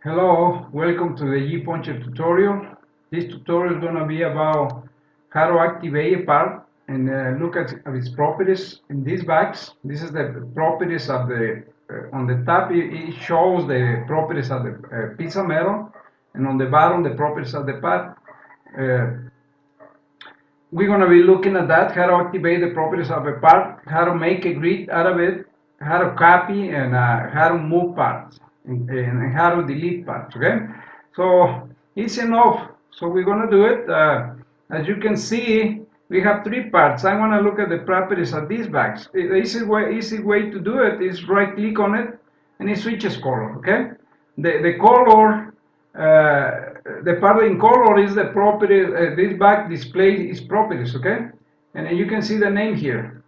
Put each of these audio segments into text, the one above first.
Hello, welcome to the G-Puncher tutorial. This tutorial is going to be about how to activate a part and look at its properties in these bags. This is the properties of on the top it shows the properties of the piece of metal, and on the bottom the properties of the part. Uh, we're going to be looking at that, how to activate the properties of a part, how to make a grid out of it, how to copy, and how to move parts, and how to delete parts, okay? So it's enough. So we're going to do it. As you can see, we have three parts. I want to look at the properties of these bags. The easy way to do it is right click on it and it switches color, okay? The color, the part in color is the property, this bag displays its properties, okay? And you can see the name here.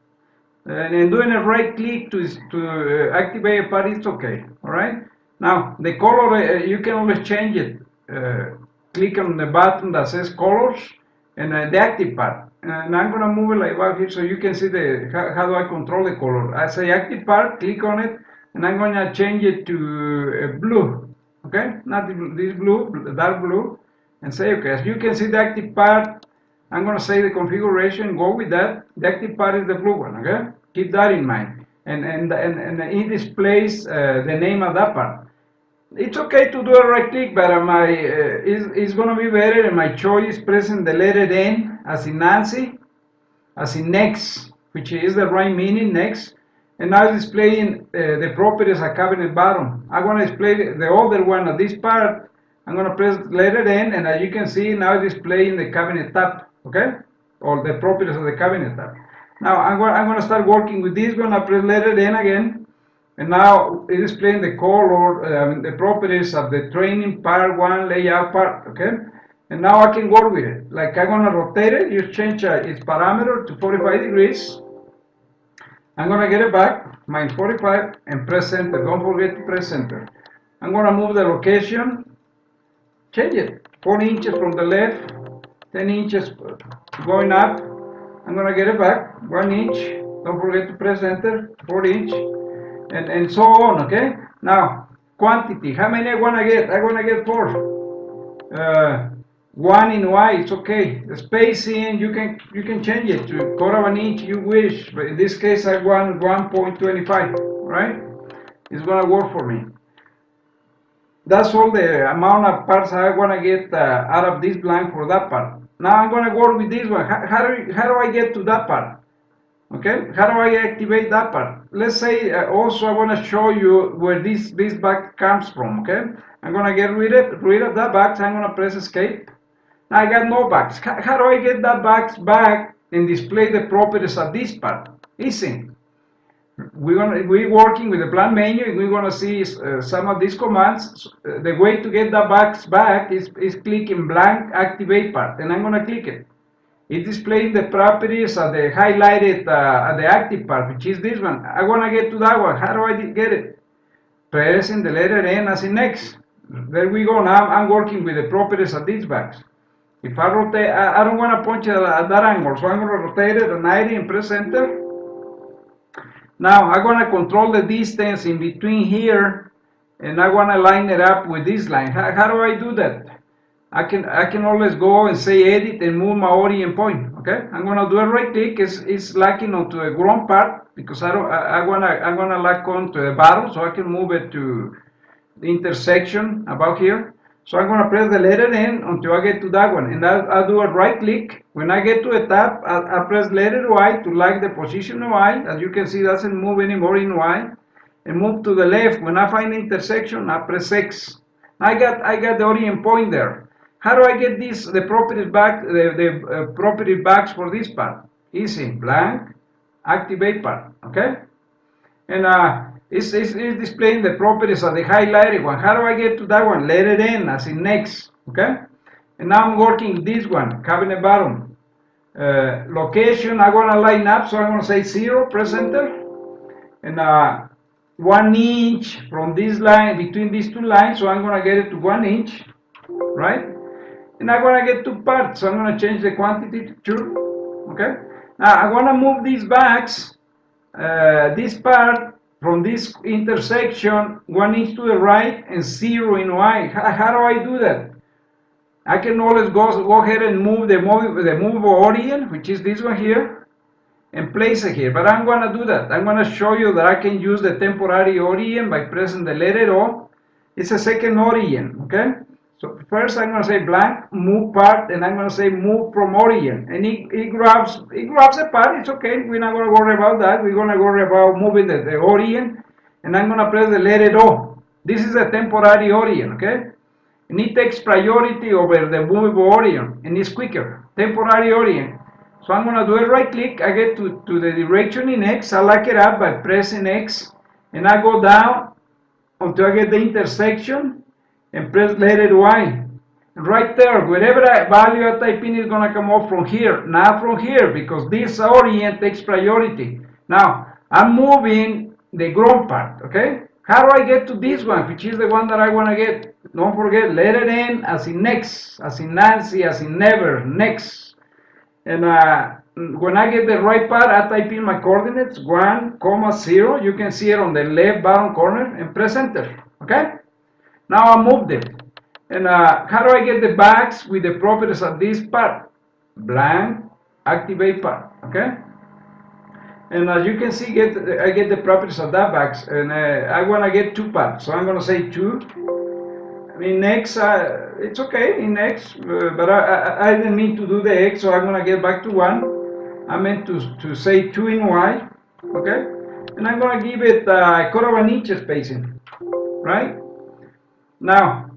And doing a right click to activate a part, it's okay, all right? Now, the color, you can always change it. Click on the button that says colors and the active part. And I'm going to move it like that here so you can see how do I control the color. I say active part, click on it, and I'm going to change it to blue, okay? Not this blue, dark blue, and say okay. As you can see the active part, I'm going to say the configuration, go with that. The active part is the blue one, okay? Keep that in mind. And it displays the name of that part. It's okay to do a right click, but it's going to be better and my choice pressing the letter N as in Nancy, as in next, which is the right meaning, next. And now it's displaying the properties of cabinet bottom. I'm going to display the other one of this part. I'm going to press letter N, and as you can see, now it's displaying the cabinet top, okay? Or the properties of the cabinet top. Now I'm going to start working with this one. I press letter N again, and now it is displaying the color, the properties of the training part 1 layout part, okay? And now I can work with it. Like I'm going to rotate it, you change its parameter to 45 degrees. I'm going to get it back, mine 45, and press enter. Don't forget to press enter. I'm going to move the location, change it, 4 inches from the left, 10 inches going up. I'm going to get it back, 1 inch. Don't forget to press enter, 4 inch, and so on, okay? Now, quantity, how many I want to get? I want to get 4. 1 in Y, it's okay. The spacing, you can change it to quarter of an inch you wish, but in this case I want 1.25, right? It's going to work for me. That's all the amount of parts I want to get out of this blank for that part. Now I'm going to work with this one. How do I get to that part? Okay, how do I activate that part? Let's say also I want to show you where this bag comes from, okay? I'm going to get rid of that bag, so I'm going to press escape. Now I got no bags. How do I get that bags back and display the properties of this part? Easy. We're working with the plant menu, and we're going to see some of these commands. The way to get the bags back is clicking blank activate part, and I'm going to click it. It displays the properties of the highlighted the active part, which is this one. I want to get to that one. How do I get it? Pressing the letter N as in next. There we go. Now I'm working with the properties of these bags. If I rotate, I don't want to punch at that angle, so I'm going to rotate it at 90 and press enter. Now I'm going to control the distance in between here, and I want to line it up with this line. How do I do that? I can always go and say edit and move my origin point. Okay, I'm going to do a right click. It's locking onto a ground part because I'm gonna lock onto the bottom, so I can move it to the intersection about here. So I'm going to press the letter N until I get to that one, and I'll do a right click. When I get to a tab, I'll press letter Y to lock the position of Y. As you can see, it doesn't move anymore in Y. And move to the left. When I find the intersection, I press X. I got the origin point there. How do I get the properties back, the property backs for this part? Easy, blank, activate part, okay? And it's displaying the properties of the highlighted one. How do I get to that one? Letter N as in next, okay? And now I'm working this one, cabinet bottom. Location, I want to line up, so I'm going to say 0, press enter. And 1 inch from this line, between these two lines, so I'm going to get it to 1 inch, right? And I'm going to get 2 parts, so I'm going to change the quantity to 2, okay? Now I want to move these bags, this part from this intersection, 1 inch to the right and 0 in Y. How do I do that? I can always go ahead and move the movable origin, which is this one here, and place it here. But I'm going to do that. I'm going to show you that I can use the temporary origin by pressing the letter O. It's a second origin, okay? So first I'm going to say blank, move part, and I'm going to say move from origin. And it grabs a part, it's okay. We're not going to worry about that. We're going to worry about moving the origin, and I'm going to press the letter O. This is a temporary origin, okay? And it takes priority over the movable origin, and it's quicker. Temporary origin. So I'm going to do a right click. I get to the direction in X. I lock it up by pressing X, and I go down until I get the intersection and press letter Y. And right there, whatever value I type in is going to come up from here, not from here, because this origin takes priority. Now, I'm moving the ground part, okay? How do I get to this one, which is the one that I want to get? Don't forget, letter N as in next, as in Nancy, as in never, next. And when I get the right part, I type in my coordinates, 1, 0. You can see it on the left bottom corner, and press enter, okay? Now I moved it. And how do I get the bags with the properties of this part? Blank, activate part, okay? And as you can see, I get the properties of that bags, and I want to get 2 parts. So I'm going to say 2. In X, it's okay in X, but I didn't mean to do the X, so I'm going to get back to 1. I meant to say 2 in Y, okay? And I'm going to give it a quarter of an inch spacing, right? Now,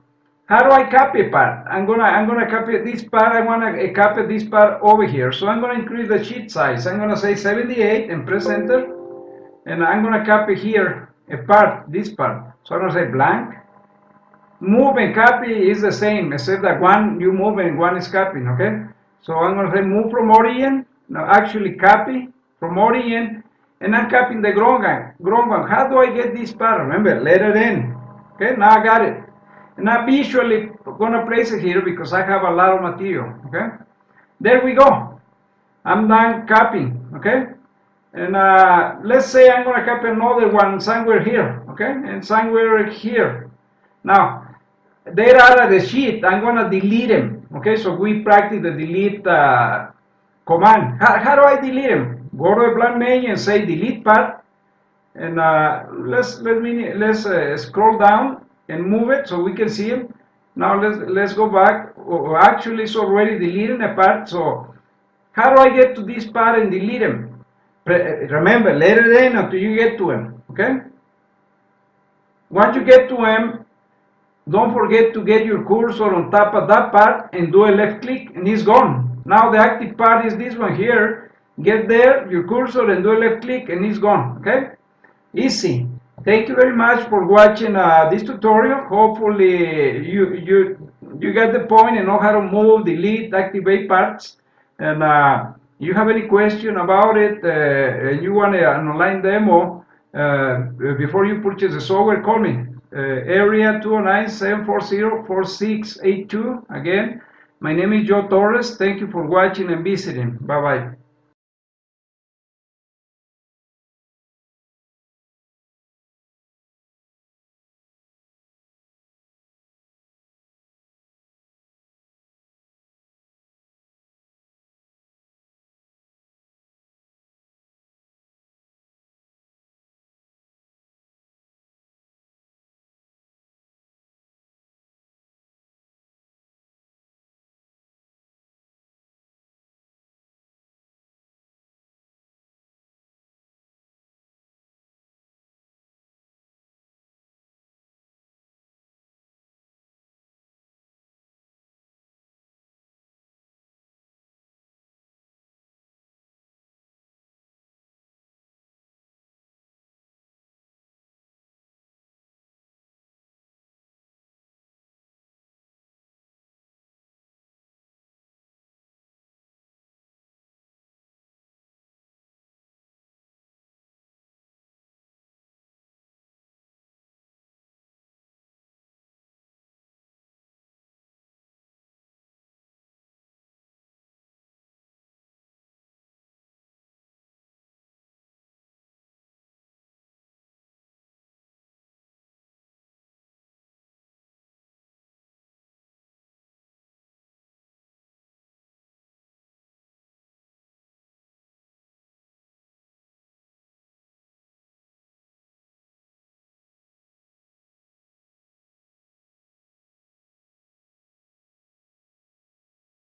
how do I copy a part? I'm gonna copy this part. I want to copy this part over here. So I'm going to increase the sheet size. I'm going to say 78 and press enter. And I'm going to copy here a part, this part. So I'm going to say blank. Move and copy is the same, except that one you move and one is copying, okay? So I'm going to say move from origin. No, actually copy from origin. And I'm copying the ground one. How do I get this part? Remember, letter N. Okay, now I got it. And I'm visually going to place it here because I have a lot of material, okay? There we go. I'm done copying, okay? And let's say I'm going to copy another one somewhere here, okay? And somewhere here. Now, they're out of the sheet. I'm going to delete them, okay? So we practice the delete command. How do I delete them? Go to the blank menu and say delete part. And let's scroll down and move it so we can see it. Now let's go back. Actually, it's already deleting a part. So how do I get to this part and delete them? Remember, letter N until you get to them. Okay. Once you get to them, don't forget to get your cursor on top of that part and do a left click, and it's gone. Now the active part is this one here. Get there, your cursor, and do a left click, and it's gone. Okay. Easy. Thank you very much for watching this tutorial. Hopefully you get the point and know how to move, delete, activate parts. And you have any question about it and you want an online demo before you purchase the software, call me. Area 209-740-4682. Again, my name is Joe Torres. Thank you for watching and visiting. Bye-bye.